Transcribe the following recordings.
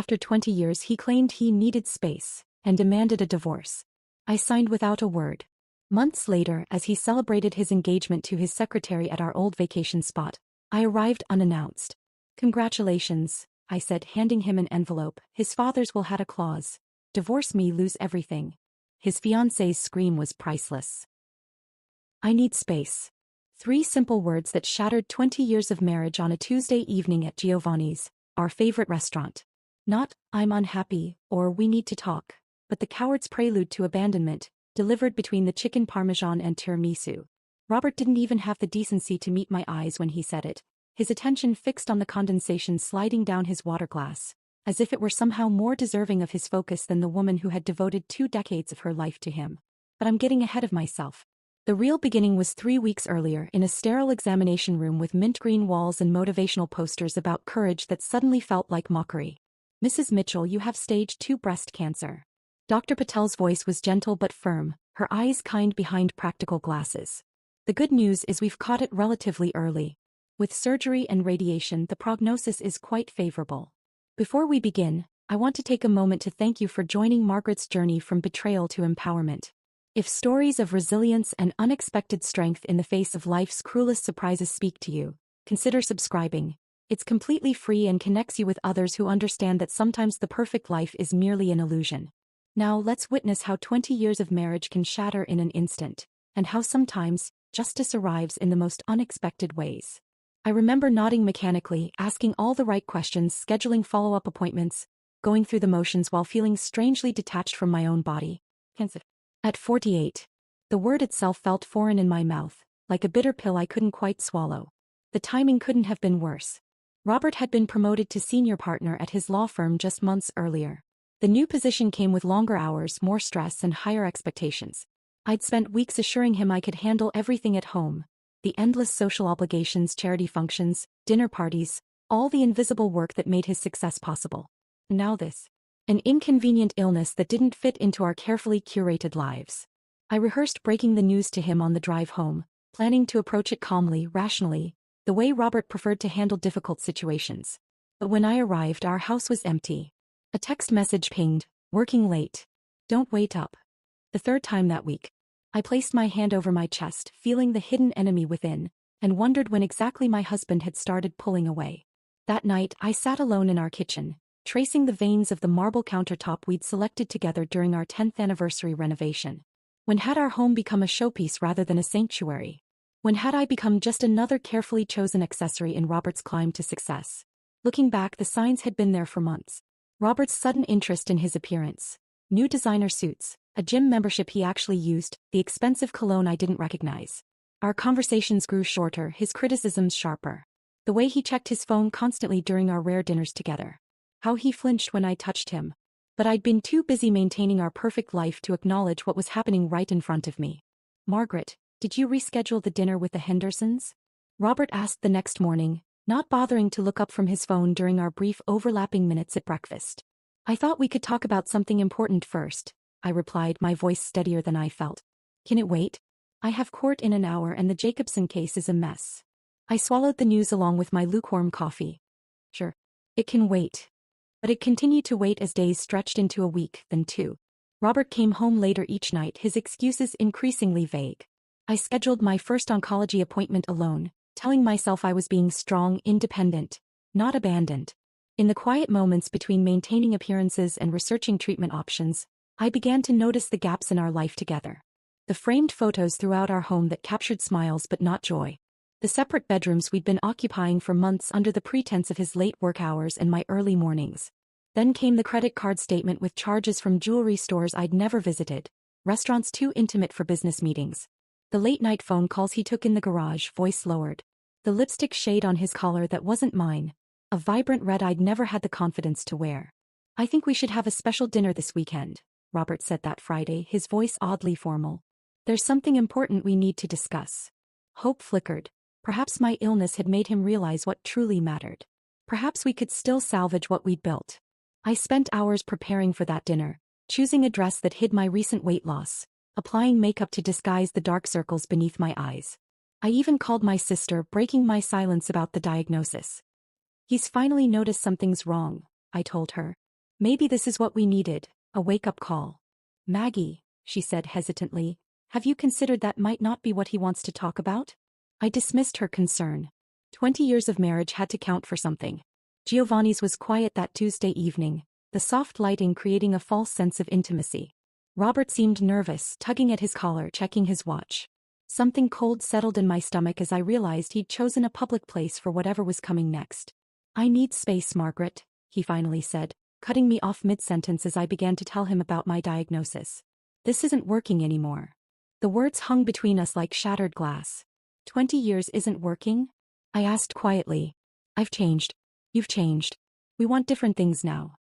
after 20 years he claimed he needed space and demanded a divorce. I signed without a word. Months later, as he celebrated his engagement to his secretary at our old vacation spot, I arrived unannounced. "Congratulations," I said, handing him an envelope. "His father's will had a clause. Divorce me, lose everything." His fiancée's scream was priceless. "I need space." 3 simple words that shattered 20 years of marriage on a Tuesday evening at Giovanni's, our favorite restaurant. Not, "I'm unhappy," or "we need to talk," but the coward's prelude to abandonment, delivered between the chicken parmesan and tiramisu. Robert didn't even have the decency to meet my eyes when he said it, his attention fixed on the condensation sliding down his water glass, as if it were somehow more deserving of his focus than the woman who had devoted 2 decades of her life to him. But I'm getting ahead of myself. The real beginning was 3 weeks earlier in a sterile examination room with mint green walls and motivational posters about courage that suddenly felt like mockery. "Mrs. Mitchell, you have stage 2 breast cancer." Dr. Patel's voice was gentle but firm, her eyes kind behind practical glasses. "The good news is we've caught it relatively early. With surgery and radiation, the prognosis is quite favorable. Before we begin, I want to take a moment to thank you for joining Margaret's journey from betrayal to empowerment. If stories of resilience and unexpected strength in the face of life's cruelest surprises speak to you, consider subscribing. It's completely free and connects you with others who understand that sometimes the perfect life is merely an illusion. Now let's witness how 20 years of marriage can shatter in an instant, and how sometimes justice arrives in the most unexpected ways. I remember nodding mechanically, asking all the right questions, scheduling follow-up appointments, going through the motions while feeling strangely detached from my own body. At 48, the word itself felt foreign in my mouth, like a bitter pill I couldn't quite swallow. The timing couldn't have been worse. Robert had been promoted to senior partner at his law firm just months earlier. The new position came with longer hours, more stress, and higher expectations. I'd spent weeks assuring him I could handle everything at home. The endless social obligations, charity functions, dinner parties, all the invisible work that made his success possible. Now this. An inconvenient illness that didn't fit into our carefully curated lives. I rehearsed breaking the news to him on the drive home, planning to approach it calmly, rationally, the way Robert preferred to handle difficult situations. But when I arrived, our house was empty. A text message pinged, "Working late. Don't wait up." The 3rd time that week. I placed my hand over my chest, feeling the hidden enemy within, and wondered when exactly my husband had started pulling away. That night, I sat alone in our kitchen, tracing the veins of the marble countertop we'd selected together during our 10th anniversary renovation. When had our home become a showpiece rather than a sanctuary? When had I become just another carefully chosen accessory in Robert's climb to success? Looking back, the signs had been there for months. Robert's sudden interest in his appearance, new designer suits, a gym membership he actually used, the expensive cologne I didn't recognize. Our conversations grew shorter, his criticisms sharper. The way he checked his phone constantly during our rare dinners together. How he flinched when I touched him. But I'd been too busy maintaining our perfect life to acknowledge what was happening right in front of me. "Margaret, did you reschedule the dinner with the Hendersons?" Robert asked the next morning, not bothering to look up from his phone during our brief overlapping minutes at breakfast. "I thought we could talk about something important first," I replied, my voice steadier than I felt. "Can it wait? I have court in an hour and the Jacobson case is a mess." I swallowed the news along with my lukewarm coffee. "Sure. It can wait." But it continued to wait as days stretched into a week, then 2. Robert came home later each night, his excuses increasingly vague. I scheduled my first oncology appointment alone, telling myself I was being strong, independent, not abandoned. In the quiet moments between maintaining appearances and researching treatment options, I began to notice the gaps in our life together. The framed photos throughout our home that captured smiles but not joy. The separate bedrooms we'd been occupying for months under the pretense of his late work hours and my early mornings. Then came the credit card statement with charges from jewelry stores I'd never visited, restaurants too intimate for business meetings. The late-night phone calls he took in the garage, voice lowered. The lipstick shade on his collar that wasn't mine, a vibrant red I'd never had the confidence to wear. "I think we should have a special dinner this weekend," Robert said that Friday, his voice oddly formal. "There's something important we need to discuss." Hope flickered. Perhaps my illness had made him realize what truly mattered. Perhaps we could still salvage what we'd built. I spent hours preparing for that dinner, choosing a dress that hid my recent weight loss, applying makeup to disguise the dark circles beneath my eyes. I even called my sister, breaking my silence about the diagnosis. "He's finally noticed something's wrong," I told her. Maybe this is what we needed, a wake-up call. Maggie, she said hesitantly, have you considered that might not be what he wants to talk about? I dismissed her concern. 20 years of marriage had to count for something. Giovanni's was quiet that Tuesday evening, the soft lighting creating a false sense of intimacy. Robert seemed nervous, tugging at his collar, checking his watch. Something cold settled in my stomach as I realized he'd chosen a public place for whatever was coming next. I need space, Margaret, he finally said, cutting me off mid-sentence as I began to tell him about my diagnosis. This isn't working anymore. The words hung between us like shattered glass. 20 years isn't working? I asked quietly. I've changed. You've changed. We want different things now.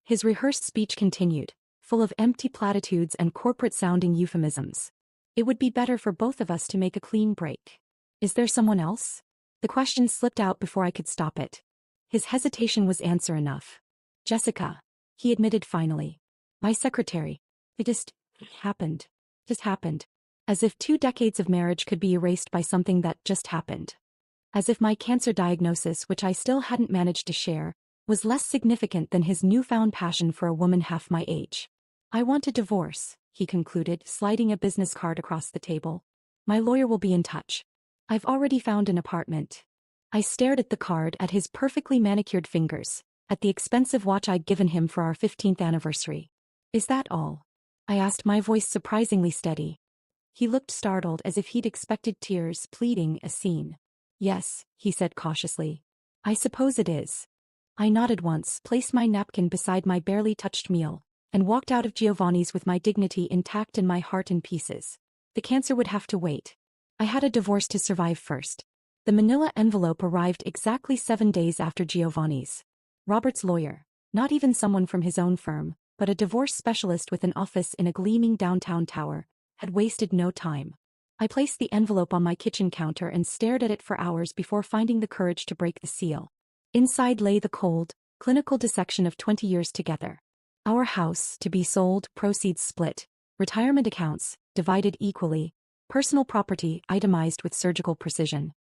His rehearsed speech continued, full of empty platitudes and corporate-sounding euphemisms. It would be better for both of us to make a clean break. Is there someone else? The question slipped out before I could stop it. His hesitation was answer enough. Jessica, he admitted finally. My secretary. It just happened. Just happened. As if 2 decades of marriage could be erased by something that just happened. As if my cancer diagnosis, which I still hadn't managed to share, was less significant than his newfound passion for a woman half my age. I want a divorce, he concluded, sliding a business card across the table. My lawyer will be in touch. I've already found an apartment. I stared at the card, at his perfectly manicured fingers, at the expensive watch I'd given him for our 15th anniversary. Is that all? I asked, my voice surprisingly steady. He looked startled, as if he'd expected tears, pleading a scene. Yes, he said cautiously. I suppose it is. I nodded once, placed my napkin beside my barely touched meal, and walked out of Giovanni's with my dignity intact and my heart in pieces. The cancer would have to wait. I had a divorce to survive first. The manila envelope arrived exactly 7 days after Giovanni's. Robert's lawyer, not even someone from his own firm, but a divorce specialist with an office in a gleaming downtown tower, had wasted no time. I placed the envelope on my kitchen counter and stared at it for hours before finding the courage to break the seal. Inside lay the cold, clinical dissection of 20 years together. Our house, to be sold, proceeds split, retirement accounts, divided equally, personal property itemized with surgical precision.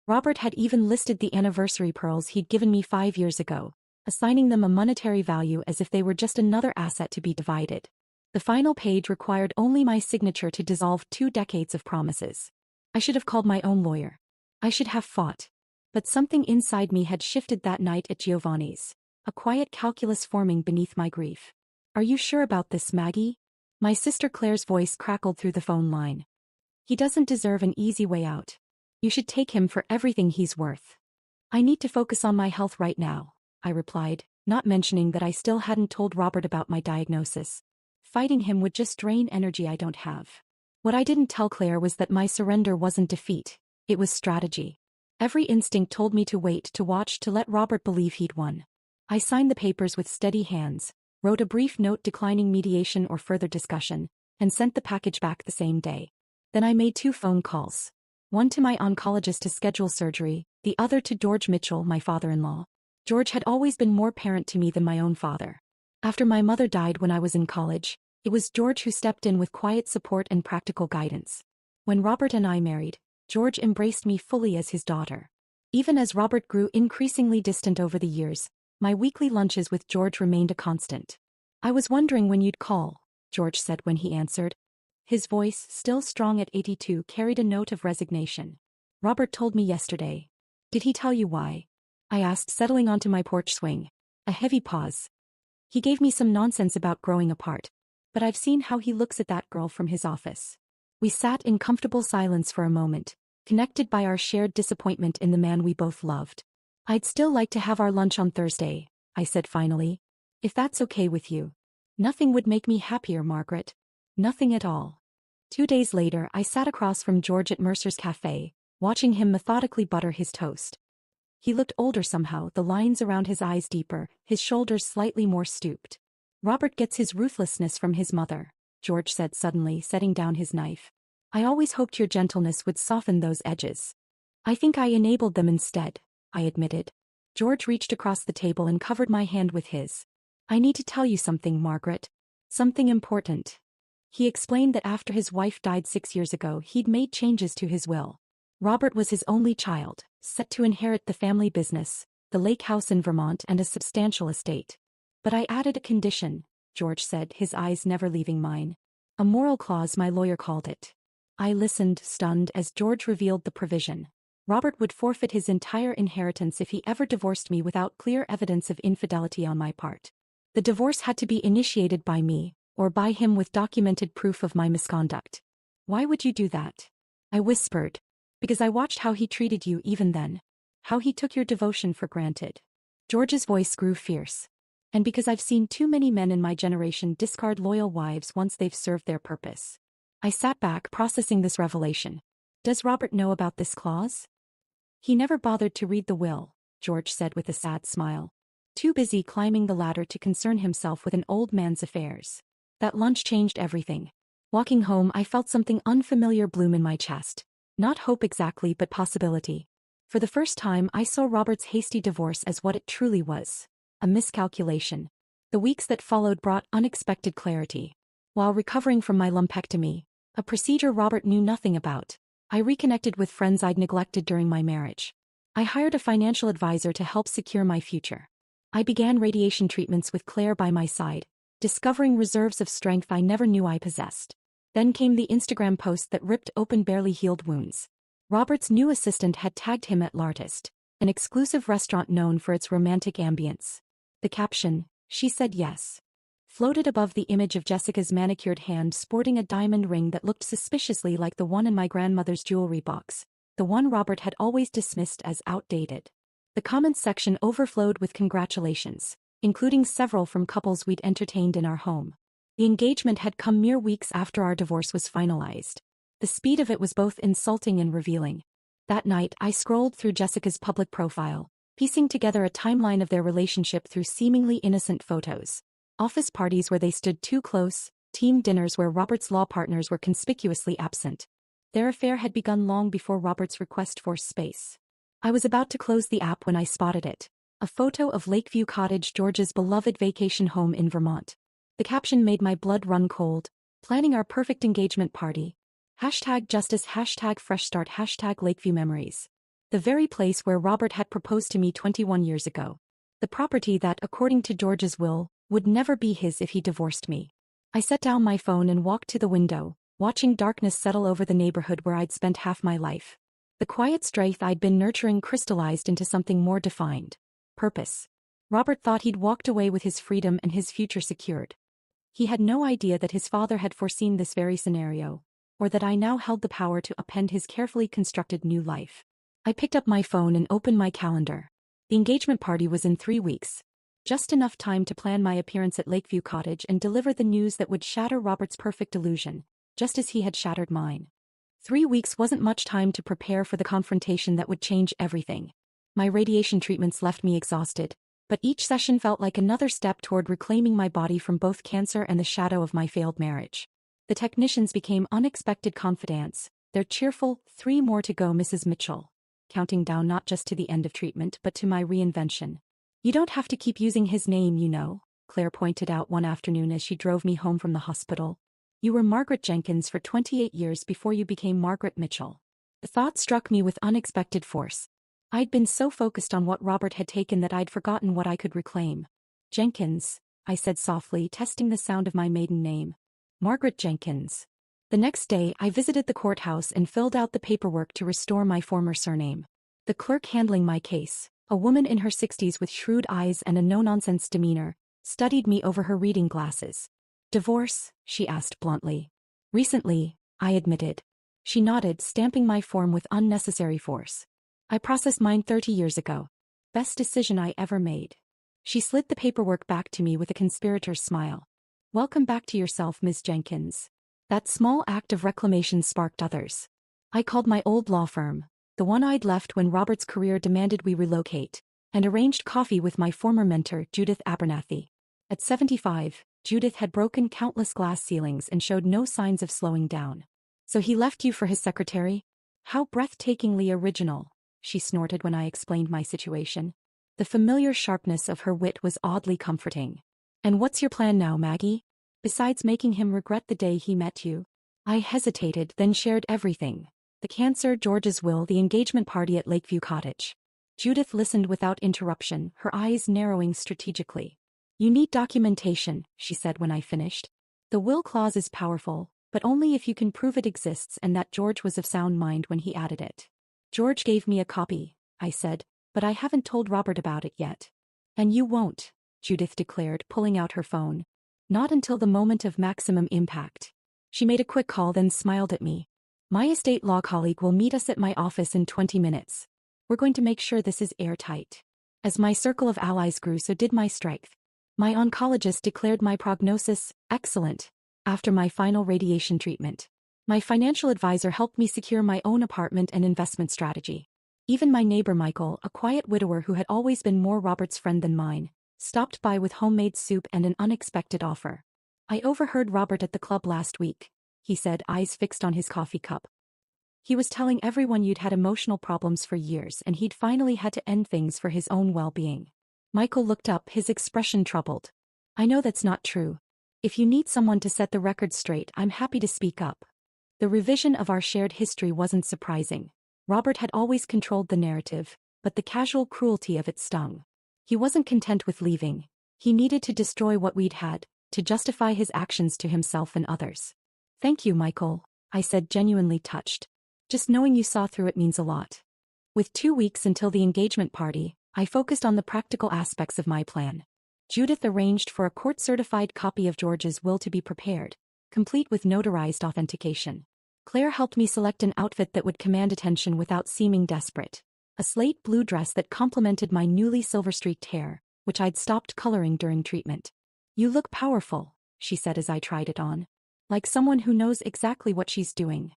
Robert had even listed the anniversary pearls he'd given me 5 years ago, assigning them a monetary value as if they were just another asset to be divided. The final page required only my signature to dissolve 2 decades of promises. I should have called my own lawyer. I should have fought. But something inside me had shifted that night at Giovanni's, a quiet calculus forming beneath my grief. Are you sure about this, Maggie? My sister Claire's voice crackled through the phone line. He doesn't deserve an easy way out. You should take him for everything he's worth. I need to focus on my health right now, I replied, not mentioning that I still hadn't told Robert about my diagnosis. Fighting him would just drain energy I don't have. What I didn't tell Claire was that my surrender wasn't defeat, it was strategy. Every instinct told me to wait, to watch, to let Robert believe he'd won. I signed the papers with steady hands, wrote a brief note declining mediation or further discussion, and sent the package back the same day. Then I made 2 phone calls. One to my oncologist to schedule surgery, the other to George Mitchell, my father-in-law. George had always been more parent to me than my own father. After my mother died when I was in college, it was George who stepped in with quiet support and practical guidance. When Robert and I married, George embraced me fully as his daughter. Even as Robert grew increasingly distant over the years, my weekly lunches with George remained a constant. I was wondering when you'd call, George said when he answered. His voice, still strong at 82, carried a note of resignation. Robert told me yesterday. Did he tell you why? I asked, settling onto my porch swing. A heavy pause. He gave me some nonsense about growing apart. But I've seen how he looks at that girl from his office. We sat in comfortable silence for a moment, connected by our shared disappointment in the man we both loved. I'd still like to have our lunch on Thursday, I said finally. If that's okay with you. Nothing would make me happier, Margaret. Nothing at all. 2 days later, I sat across from George at Mercer's Cafe, watching him methodically butter his toast. He looked older somehow, the lines around his eyes deeper, his shoulders slightly more stooped. Robert gets his ruthlessness from his mother, George said suddenly, setting down his knife. I always hoped your gentleness would soften those edges. I think I enabled them instead, I admitted. George reached across the table and covered my hand with his. I need to tell you something, Margaret. Something important. He explained that after his wife died 6 years ago, he'd made changes to his will. Robert was his only child, set to inherit the family business, the lake house in Vermont, and a substantial estate. But I added a condition, George said, his eyes never leaving mine. A moral clause, my lawyer called it. I listened, stunned, as George revealed the provision. Robert would forfeit his entire inheritance if he ever divorced me without clear evidence of infidelity on my part. The divorce had to be initiated by me, or by him with documented proof of my misconduct. Why would you do that? I whispered. Because I watched how he treated you even then. How he took your devotion for granted. George's voice grew fierce. And because I've seen too many men in my generation discard loyal wives once they've served their purpose. I sat back, processing this revelation. Does Robert know about this clause? He never bothered to read the will, George said with a sad smile. Too busy climbing the ladder to concern himself with an old man's affairs. That lunch changed everything. Walking home, I felt something unfamiliar bloom in my chest. Not hope exactly, but possibility. For the first time, I saw Robert's hasty divorce as what it truly was. A miscalculation. The weeks that followed brought unexpected clarity. While recovering from my lumpectomy, a procedure Robert knew nothing about, I reconnected with friends I'd neglected during my marriage. I hired a financial advisor to help secure my future. I began radiation treatments with Claire by my side, discovering reserves of strength I never knew I possessed. Then came the Instagram post that ripped open barely healed wounds. Robert's new assistant had tagged him at L'Artiste, an exclusive restaurant known for its romantic ambience. The caption, "She said yes," floated above the image of Jessica's manicured hand sporting a diamond ring that looked suspiciously like the one in my grandmother's jewelry box, the one Robert had always dismissed as outdated. The comments section overflowed with congratulations, including several from couples we'd entertained in our home. The engagement had come mere weeks after our divorce was finalized. The speed of it was both insulting and revealing. That night, I scrolled through Jessica's public profile, piecing together a timeline of their relationship through seemingly innocent photos. Office parties where they stood too close, team dinners where Robert's law partners were conspicuously absent. Their affair had begun long before Robert's request for space. I was about to close the app when I spotted it. A photo of Lakeview Cottage, George's beloved vacation home in Vermont. The caption made my blood run cold. Planning our perfect engagement party. #justice, #fresh start, #Lakeview memories. The very place where Robert had proposed to me 21 years ago. The property that, according to George's will, would never be his if he divorced me. I set down my phone and walked to the window, watching darkness settle over the neighborhood where I'd spent half my life. The quiet strife I'd been nurturing crystallized into something more defined. Purpose. Robert thought he'd walked away with his freedom and his future secured. He had no idea that his father had foreseen this very scenario, or that I now held the power to append his carefully constructed new life. I picked up my phone and opened my calendar. The engagement party was in 3 weeks. Just enough time to plan my appearance at Lakeview Cottage and deliver the news that would shatter Robert's perfect illusion, just as he had shattered mine. 3 weeks wasn't much time to prepare for the confrontation that would change everything. My radiation treatments left me exhausted, but each session felt like another step toward reclaiming my body from both cancer and the shadow of my failed marriage. The technicians became unexpected confidants, their cheerful, "3 more to go, Mrs. Mitchell," counting down not just to the end of treatment but to my reinvention. "You don't have to keep using his name, you know," Claire pointed out one afternoon as she drove me home from the hospital. "You were Margaret Jenkins for 28 years before you became Margaret Mitchell." The thought struck me with unexpected force. I'd been so focused on what Robert had taken that I'd forgotten what I could reclaim. "Jenkins," I said softly, testing the sound of my maiden name. "Margaret Jenkins." The next day, I visited the courthouse and filled out the paperwork to restore my former surname. The clerk handling my case, a woman in her 60s with shrewd eyes and a no-nonsense demeanor, studied me over her reading glasses. "Divorce?" she asked bluntly. "Recently," I admitted. She nodded, stamping my form with unnecessary force. "I processed mine 30 years ago. Best decision I ever made." She slid the paperwork back to me with a conspirator's smile. "Welcome back to yourself, Ms. Jenkins." That small act of reclamation sparked others. I called my old law firm, the one I'd left when Robert's career demanded we relocate, and arranged coffee with my former mentor, Judith Abernathy. At 75, Judith had broken countless glass ceilings and showed no signs of slowing down. "So he left you for his secretary? How breathtakingly original," she snorted when I explained my situation. The familiar sharpness of her wit was oddly comforting. "And what's your plan now, Maggie? Besides making him regret the day he met you?" I hesitated, then shared everything. The cancer, George's will, the engagement party at Lakeview Cottage. Judith listened without interruption, her eyes narrowing strategically. You need documentation, she said when I finished. The will clause is powerful, but only if you can prove it exists and that George was of sound mind when he added it. George gave me a copy, I said, but I haven't told Robert about it yet. And you won't, Judith declared, pulling out her phone. Not until the moment of maximum impact. She made a quick call then smiled at me. My estate law colleague will meet us at my office in 20 minutes. We're going to make sure this is airtight. As my circle of allies grew, so did my strength. My oncologist declared my prognosis excellent after my final radiation treatment. My financial advisor helped me secure my own apartment and investment strategy. Even my neighbor Michael, a quiet widower who had always been more Robert's friend than mine, stopped by with homemade soup and an unexpected offer. I overheard Robert at the club last week, he said, eyes fixed on his coffee cup. He was telling everyone you'd had emotional problems for years and he'd finally had to end things for his own well-being. Michael looked up, his expression troubled. I know that's not true. If you need someone to set the record straight, I'm happy to speak up. The revision of our shared history wasn't surprising. Robert had always controlled the narrative, but the casual cruelty of it stung. He wasn't content with leaving. He needed to destroy what we'd had, to justify his actions to himself and others. Thank you, Michael, I said, genuinely touched. Just knowing you saw through it means a lot. With 2 weeks until the engagement party, I focused on the practical aspects of my plan. Judith arranged for a court-certified copy of George's will to be prepared, complete with notarized authentication. Claire helped me select an outfit that would command attention without seeming desperate. A slate blue dress that complemented my newly silver-streaked hair, which I'd stopped coloring during treatment. You look powerful, she said as I tried it on. Like someone who knows exactly what she's doing.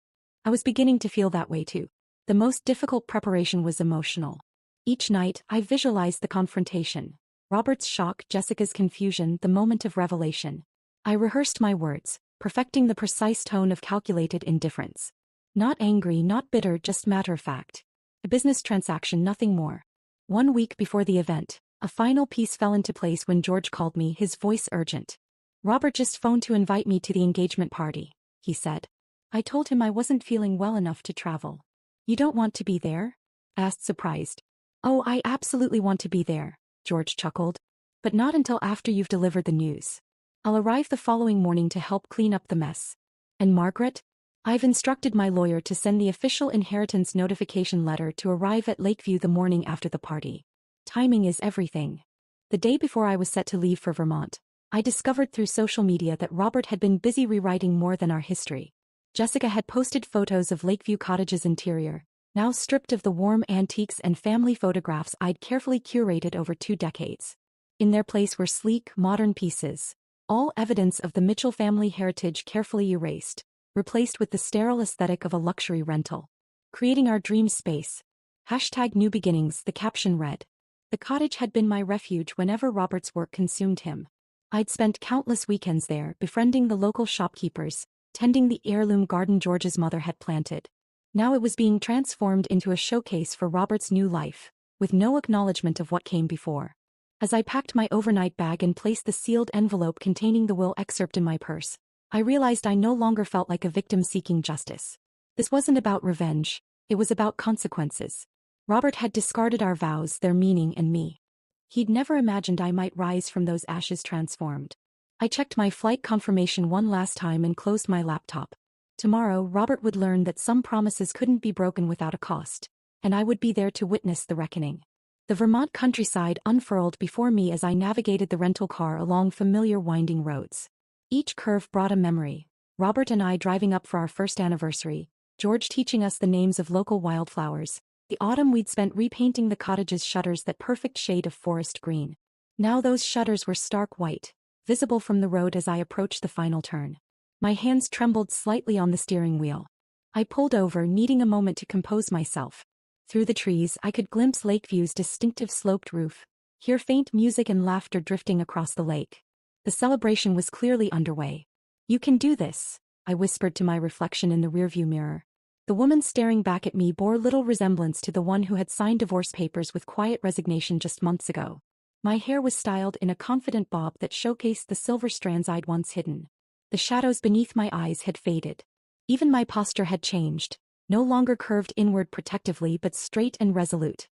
I was beginning to feel that way too. The most difficult preparation was emotional. Each night, I visualized the confrontation. Robert's shock, Jessica's confusion, the moment of revelation. I rehearsed my words, perfecting the precise tone of calculated indifference. Not angry, not bitter, just matter-of-fact. A business transaction, nothing more. 1 week before the event, a final piece fell into place when George called me, his voice urgent. Robert just phoned to invite me to the engagement party, he said. I told him I wasn't feeling well enough to travel. You don't want to be there? Asked, surprised. Oh, I absolutely want to be there, George chuckled. But not until after you've delivered the news. I'll arrive the following morning to help clean up the mess. And Margaret? I've instructed my lawyer to send the official inheritance notification letter to arrive at Lakeview the morning after the party. Timing is everything. The day before I was set to leave for Vermont, I discovered through social media that Robert had been busy rewriting More Than Our History. Jessica had posted photos of Lakeview Cottage's interior, now stripped of the warm antiques and family photographs I'd carefully curated over 2 decades. In their place were sleek, modern pieces, all evidence of the Mitchell family heritage carefully erased, replaced with the sterile aesthetic of a luxury rental. Creating our dream space. #New Beginnings, the caption read. The cottage had been my refuge whenever Robert's work consumed him. I'd spent countless weekends there, befriending the local shopkeepers, tending the heirloom garden George's mother had planted. Now it was being transformed into a showcase for Robert's new life, with no acknowledgement of what came before. As I packed my overnight bag and placed the sealed envelope containing the will excerpt in my purse, I realized I no longer felt like a victim seeking justice. This wasn't about revenge, it was about consequences. Robert had discarded our vows, their meaning, and me. He'd never imagined I might rise from those ashes transformed. I checked my flight confirmation one last time and closed my laptop. Tomorrow, Robert would learn that some promises couldn't be broken without a cost, and I would be there to witness the reckoning. The Vermont countryside unfurled before me as I navigated the rental car along familiar winding roads. Each curve brought a memory. Robert and I driving up for our first anniversary, George teaching us the names of local wildflowers, the autumn we'd spent repainting the cottage's shutters that perfect shade of forest green. Now those shutters were stark white, visible from the road as I approached the final turn. My hands trembled slightly on the steering wheel. I pulled over, needing a moment to compose myself. Through the trees, I could glimpse Lakeview's distinctive sloped roof, hear faint music and laughter drifting across the lake. The celebration was clearly underway. You can do this, I whispered to my reflection in the rearview mirror. The woman staring back at me bore little resemblance to the one who had signed divorce papers with quiet resignation just months ago. My hair was styled in a confident bob that showcased the silver strands I'd once hidden. The shadows beneath my eyes had faded. Even my posture had changed, no longer curved inward protectively but straight and resolute.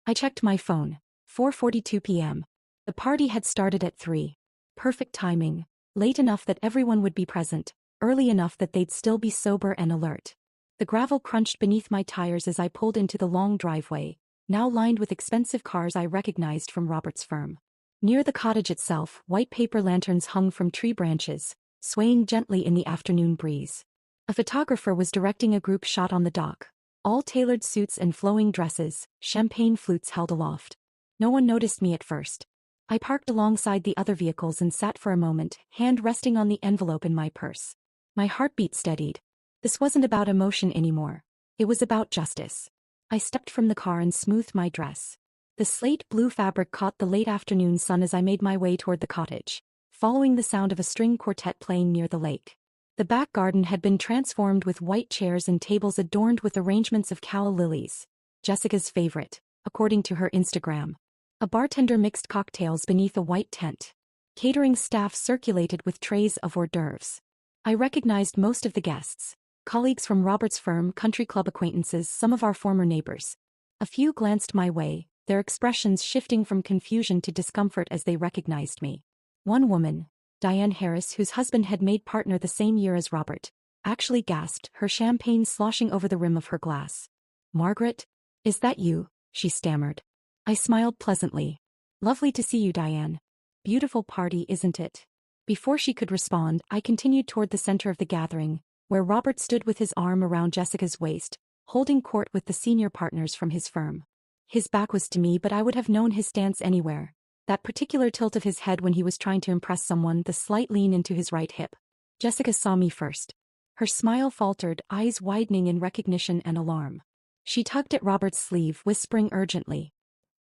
I checked my phone. 4:42 p.m. The party had started at 3. perfect timing, late enough that everyone would be present, early enough that they'd still be sober and alert. The gravel crunched beneath my tires as I pulled into the long driveway, now lined with expensive cars I recognized from Robert's firm. Near the cottage itself, white paper lanterns hung from tree branches, swaying gently in the afternoon breeze. A photographer was directing a group shot on the dock, all tailored suits and flowing dresses, champagne flutes held aloft. No one noticed me at first. I parked alongside the other vehicles and sat for a moment, hand resting on the envelope in my purse. My heartbeat steadied. This wasn't about emotion anymore. It was about justice. I stepped from the car and smoothed my dress. The slate blue fabric caught the late afternoon sun as I made my way toward the cottage, following the sound of a string quartet playing near the lake. The back garden had been transformed with white chairs and tables adorned with arrangements of calla lilies, Jessica's favorite, according to her Instagram. A bartender mixed cocktails beneath a white tent. Catering staff circulated with trays of hors d'oeuvres. I recognized most of the guests. Colleagues from Robert's firm, country club acquaintances, some of our former neighbors. A few glanced my way, their expressions shifting from confusion to discomfort as they recognized me. One woman, Diane Harris, whose husband had made partner the same year as Robert, actually gasped, her champagne sloshing over the rim of her glass. "Margaret? Is that you?" she stammered. I smiled pleasantly. "Lovely to see you, Diane. Beautiful party, isn't it?" Before she could respond, I continued toward the center of the gathering, where Robert stood with his arm around Jessica's waist, holding court with the senior partners from his firm. His back was to me, but I would have known his stance anywhere. That particular tilt of his head when he was trying to impress someone, the slight lean into his right hip. Jessica saw me first. Her smile faltered, eyes widening in recognition and alarm. She tugged at Robert's sleeve, whispering urgently.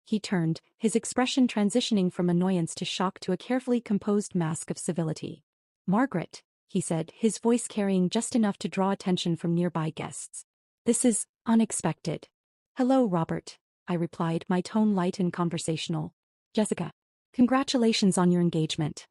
He turned, his expression transitioning from annoyance to shock to a carefully composed mask of civility. "Margaret," he said, his voice carrying just enough to draw attention from nearby guests. "This is unexpected." "Hello, Robert," I replied, my tone light and conversational. "Jessica. Congratulations on your engagement."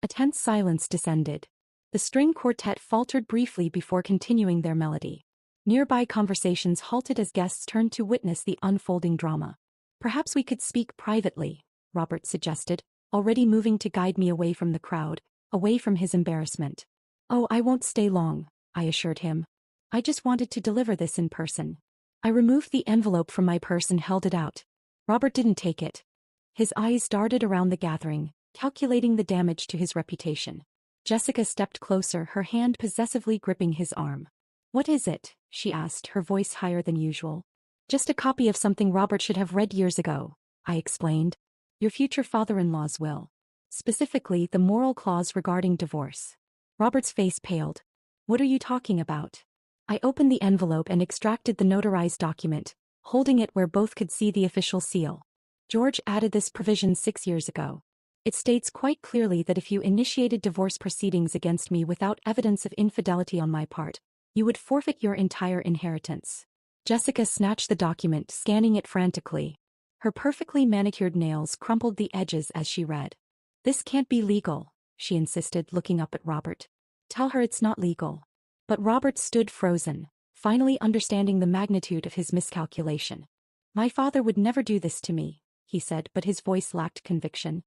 A tense silence descended. The string quartet faltered briefly before continuing their melody. Nearby conversations halted as guests turned to witness the unfolding drama. "Perhaps we could speak privately," Robert suggested, already moving to guide me away from the crowd, away from his embarrassment. "Oh, I won't stay long," I assured him. "I just wanted to deliver this in person." I removed the envelope from my purse and held it out. Robert didn't take it. His eyes darted around the gathering, calculating the damage to his reputation. Jessica stepped closer, her hand possessively gripping his arm. "What is it?" she asked, her voice higher than usual. "Just a copy of something Robert should have read years ago," I explained. "Your future father-in-law's will. Specifically, the moral clause regarding divorce." Robert's face paled. "What are you talking about?" I opened the envelope and extracted the notarized document, holding it where both could see the official seal. "George added this provision 6 years ago. It states quite clearly that if you initiated divorce proceedings against me without evidence of infidelity on my part, you would forfeit your entire inheritance." Jessica snatched the document, scanning it frantically. Her perfectly manicured nails crumpled the edges as she read. "This can't be legal," she insisted, looking up at Robert. "Tell her it's not legal." But Robert stood frozen, finally understanding the magnitude of his miscalculation. "My father would never do this to me," he said, but his voice lacked conviction.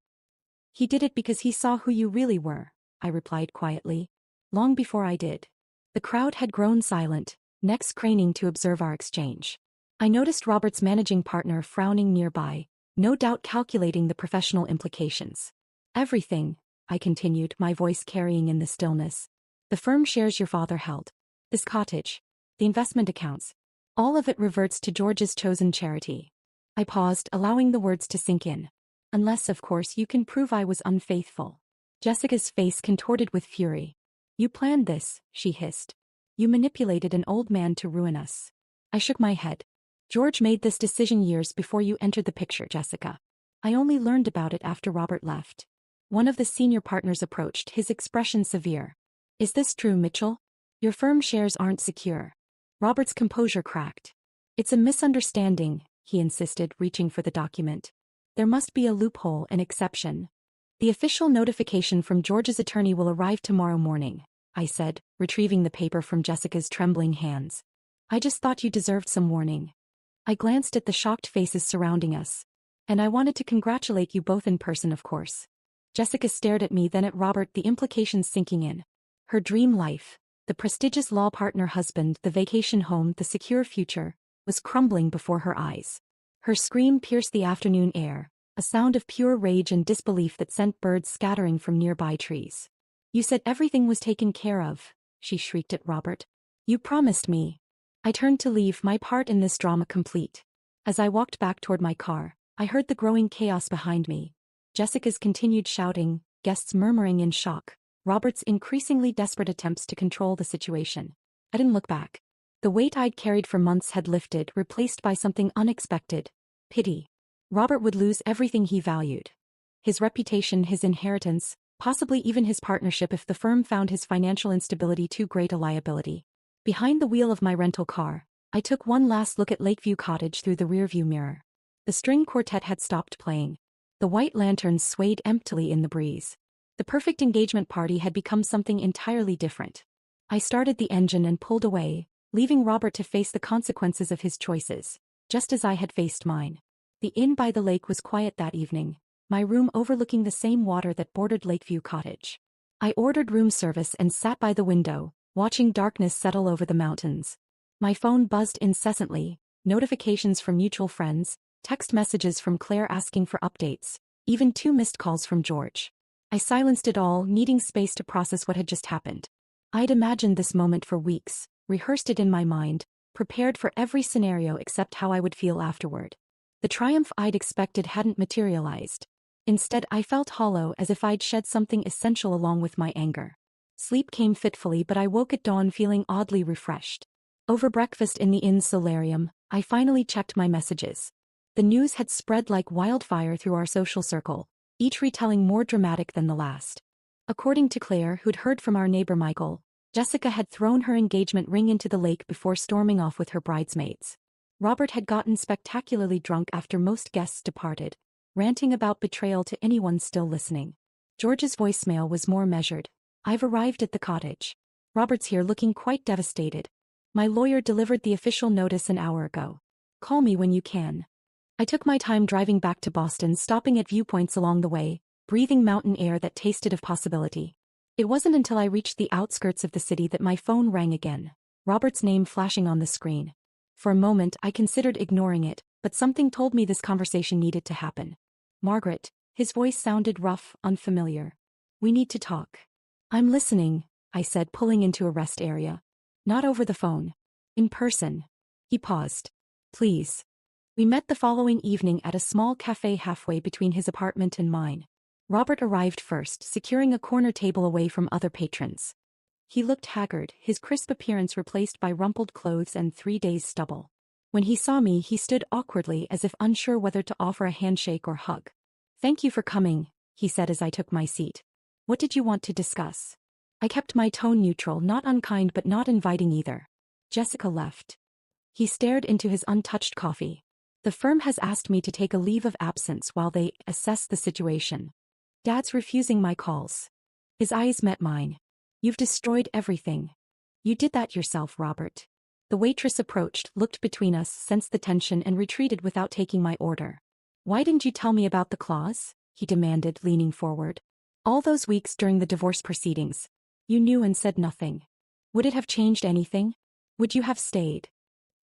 "He did it because he saw who you really were," I replied quietly. "Long before I did." The crowd had grown silent, necks craning to observe our exchange. I noticed Robert's managing partner frowning nearby, no doubt calculating the professional implications. "Everything," I continued, my voice carrying in the stillness. "The firm shares your father held. This cottage. The investment accounts. All of it reverts to George's chosen charity." I paused, allowing the words to sink in. "Unless, of course, you can prove I was unfaithful." Jessica's face contorted with fury. "You planned this," she hissed. "You manipulated an old man to ruin us." I shook my head. "George made this decision years before you entered the picture, Jessica. I only learned about it after Robert left." One of the senior partners approached, his expression severe. "Is this true, Mitchell? Your firm shares aren't secure." Robert's composure cracked. "It's a misunderstanding," he insisted, reaching for the document. "There must be a loophole, an exception. The official notification from George's attorney will arrive tomorrow morning," I said, retrieving the paper from Jessica's trembling hands. "I just thought you deserved some warning." I glanced at the shocked faces surrounding us. "And I wanted to congratulate you both in person, of course." Jessica stared at me, then at Robert, the implications sinking in. Her dream life, the prestigious law partner husband, the vacation home, the secure future, was crumbling before her eyes. Her scream pierced the afternoon air, a sound of pure rage and disbelief that sent birds scattering from nearby trees. "You said everything was taken care of," she shrieked at Robert. "You promised me." I turned to leave, my part in this drama complete. As I walked back toward my car, I heard the growing chaos behind me. Jessica's continued shouting, guests murmuring in shock, Robert's increasingly desperate attempts to control the situation. I didn't look back. The weight I'd carried for months had lifted, replaced by something unexpected: pity. Robert would lose everything he valued. His reputation, his inheritance, possibly even his partnership if the firm found his financial instability too great a liability. Behind the wheel of my rental car, I took one last look at Lakeview Cottage through the rearview mirror. The string quartet had stopped playing. The white lanterns swayed emptily in the breeze. The perfect engagement party had become something entirely different. I started the engine and pulled away, leaving Robert to face the consequences of his choices, just as I had faced mine. The inn by the lake was quiet that evening, my room overlooking the same water that bordered Lakeview Cottage. I ordered room service and sat by the window, watching darkness settle over the mountains. My phone buzzed incessantly, notifications from mutual friends, text messages from Claire asking for updates, even 2 missed calls from George. I silenced it all, needing space to process what had just happened. I'd imagined this moment for weeks, rehearsed it in my mind, prepared for every scenario except how I would feel afterward. The triumph I'd expected hadn't materialized. Instead, I felt hollow, as if I'd shed something essential along with my anger. Sleep came fitfully, but I woke at dawn feeling oddly refreshed. Over breakfast in the inn's solarium, I finally checked my messages. The news had spread like wildfire through our social circle, each retelling more dramatic than the last. According to Claire, who'd heard from our neighbor Michael, Jessica had thrown her engagement ring into the lake before storming off with her bridesmaids. Robert had gotten spectacularly drunk after most guests departed, ranting about betrayal to anyone still listening. George's voicemail was more measured. "I've arrived at the cottage. Robert's here, looking quite devastated. My lawyer delivered the official notice an hour ago. Call me when you can." I took my time driving back to Boston, stopping at viewpoints along the way, breathing mountain air that tasted of possibility. It wasn't until I reached the outskirts of the city that my phone rang again, Robert's name flashing on the screen. For a moment, I considered ignoring it, but something told me this conversation needed to happen. "Margaret," his voice sounded rough, unfamiliar. "We need to talk." "I'm listening," I said, pulling into a rest area. "Not over the phone. In person." He paused. "Please." We met the following evening at a small cafe halfway between his apartment and mine. Robert arrived first, securing a corner table away from other patrons. He looked haggard, his crisp appearance replaced by rumpled clothes and 3 days' stubble. When he saw me, he stood awkwardly, as if unsure whether to offer a handshake or hug. "Thank you for coming," he said as I took my seat. "What did you want to discuss?" I kept my tone neutral, not unkind but not inviting either. Jessica left. He stared into his untouched coffee. "The firm has asked me to take a leave of absence while they assess the situation. Dad's refusing my calls." His eyes met mine. "You've destroyed everything. You did that yourself, Robert." The waitress approached, looked between us, sensed the tension and retreated without taking my order. "Why didn't you tell me about the clause?" he demanded, leaning forward. "All those weeks during the divorce proceedings. You knew and said nothing. Would it have changed anything? Would you have stayed?"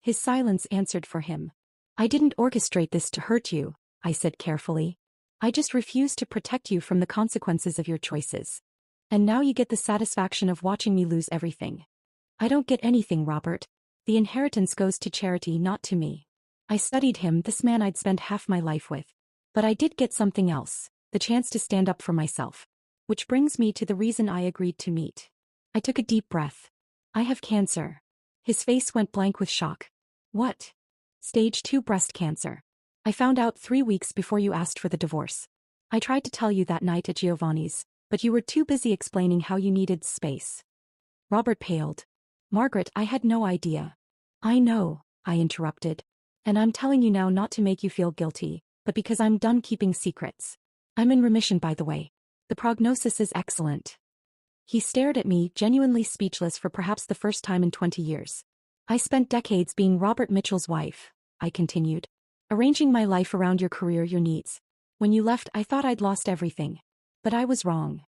His silence answered for him. "I didn't orchestrate this to hurt you," I said carefully. "I just refused to protect you from the consequences of your choices. And now you get the satisfaction of watching me lose everything." "I don't get anything, Robert. The inheritance goes to charity, not to me." I studied him, this man I'd spent half my life with. "But I did get something else, the chance to stand up for myself. Which brings me to the reason I agreed to meet." I took a deep breath. "I have cancer." His face went blank with shock. "What?" "Stage 2 breast cancer. I found out 3 weeks before you asked for the divorce. I tried to tell you that night at Giovanni's, but you were too busy explaining how you needed space." Robert paled. "Margaret, I had no idea." "I know," I interrupted. "And I'm telling you now not to make you feel guilty, but because I'm done keeping secrets. I'm in remission, by the way. The prognosis is excellent." He stared at me, genuinely speechless for perhaps the first time in 20 years. "I spent decades being Robert Mitchell's wife," I continued. "Arranging my life around your career, your needs. When you left, I thought I'd lost everything. But I was wrong.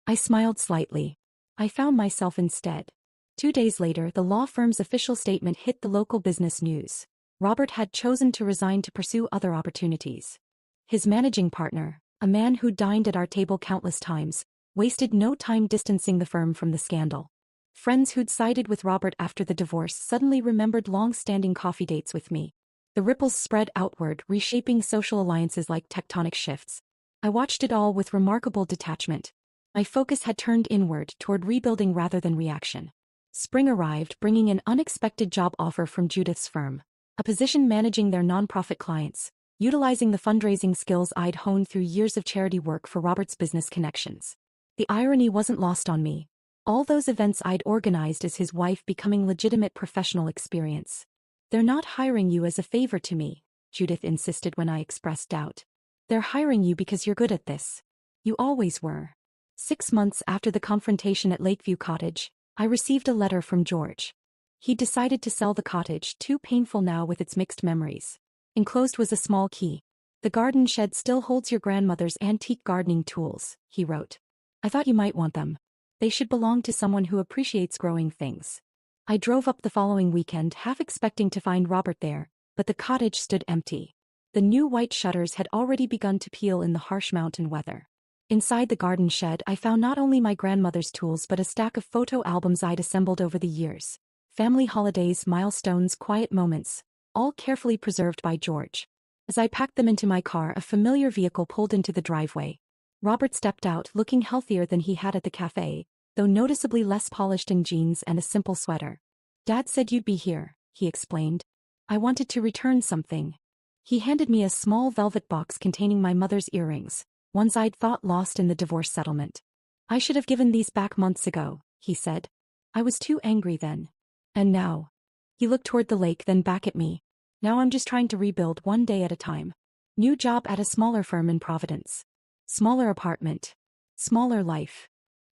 I smiled slightly. I found myself instead. 2 days later, the law firm's official statement hit the local business news. Robert had chosen to resign to pursue other opportunities. His managing partner, a man who dined at our table countless times, wasted no time distancing the firm from the scandal. Friends who'd sided with Robert after the divorce suddenly remembered long-standing coffee dates with me. The ripples spread outward, reshaping social alliances like tectonic shifts. I watched it all with remarkable detachment. My focus had turned inward toward rebuilding rather than reaction. Spring arrived, bringing an unexpected job offer from Judith's firm, a position managing their nonprofit clients, utilizing the fundraising skills I'd honed through years of charity work for Robert's business connections. The irony wasn't lost on me. All those events I'd organized as his wife becoming legitimate professional experience. "They're not hiring you as a favor to me," Judith insisted when I expressed doubt. "They're hiring you because you're good at this. You always were." 6 months after the confrontation at Lakeview Cottage, I received a letter from George. He'd decided to sell the cottage, too painful now with its mixed memories. Enclosed was a small key. "The garden shed still holds your grandmother's antique gardening tools," he wrote. "I thought you might want them. They should belong to someone who appreciates growing things." I drove up the following weekend, half expecting to find Robert there, but the cottage stood empty. The new white shutters had already begun to peel in the harsh mountain weather. Inside the garden shed, I found not only my grandmother's tools but a stack of photo albums I'd assembled over the years. Family holidays, milestones, quiet moments, all carefully preserved by George. As I packed them into my car, a familiar vehicle pulled into the driveway. Robert stepped out, looking healthier than he had at the cafe, though noticeably less polished in jeans and a simple sweater. "Dad said you'd be here," he explained. "I wanted to return something." He handed me a small velvet box containing my mother's earrings, ones I'd thought lost in the divorce settlement. "I should have given these back months ago," he said. "I was too angry then. And now?" He looked toward the lake, then back at me. "Now I'm just trying to rebuild one day at a time. New job at a smaller firm in Providence. Smaller apartment. Smaller life."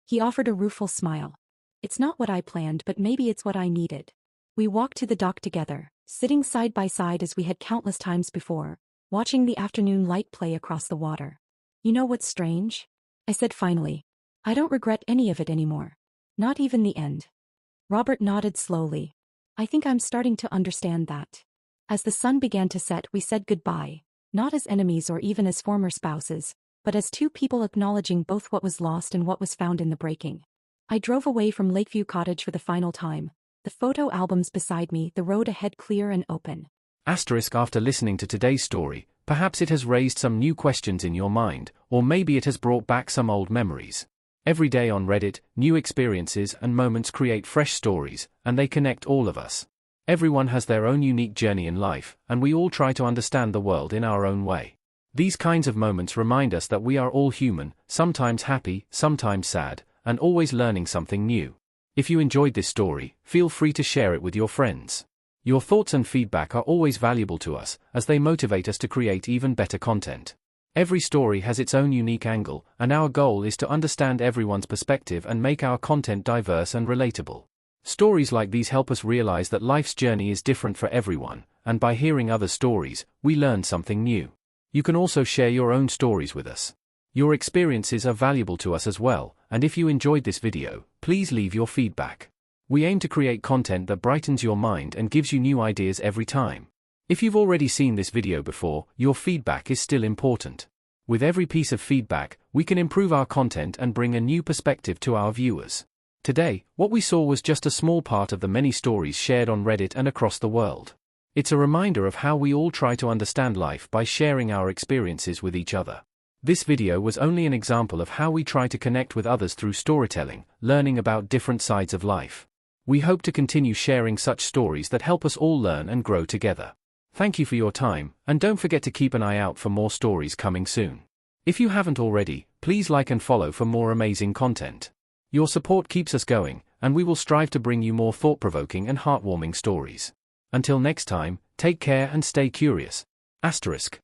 He offered a rueful smile. "It's not what I planned, but maybe it's what I needed." We walked to the dock together, sitting side by side as we had countless times before, watching the afternoon light play across the water. "You know what's strange?" I said finally. "I don't regret any of it anymore. Not even the end." Robert nodded slowly. "I think I'm starting to understand that." As the sun began to set, we said goodbye, not as enemies or even as former spouses, but as two people acknowledging both what was lost and what was found in the breaking. I drove away from Lakeview Cottage for the final time, the photo albums beside me, the road ahead clear and open. After listening to today's story, perhaps it has raised some new questions in your mind, or maybe it has brought back some old memories. Every day on Reddit, new experiences and moments create fresh stories, and they connect all of us. Everyone has their own unique journey in life, and we all try to understand the world in our own way. These kinds of moments remind us that we are all human, sometimes happy, sometimes sad, and always learning something new. If you enjoyed this story, feel free to share it with your friends. Your thoughts and feedback are always valuable to us, as they motivate us to create even better content. Every story has its own unique angle, and our goal is to understand everyone's perspective and make our content diverse and relatable. Stories like these help us realize that life's journey is different for everyone, and by hearing other stories, we learn something new. You can also share your own stories with us. Your experiences are valuable to us as well, and if you enjoyed this video, please leave your feedback. We aim to create content that brightens your mind and gives you new ideas every time. If you've already seen this video before, your feedback is still important. With every piece of feedback, we can improve our content and bring a new perspective to our viewers. Today, what we saw was just a small part of the many stories shared on Reddit and across the world. It's a reminder of how we all try to understand life by sharing our experiences with each other. This video was only an example of how we try to connect with others through storytelling, learning about different sides of life. We hope to continue sharing such stories that help us all learn and grow together. Thank you for your time, and don't forget to keep an eye out for more stories coming soon. If you haven't already, please like and follow for more amazing content. Your support keeps us going, and we will strive to bring you more thought-provoking and heartwarming stories. Until next time, take care and stay curious. *.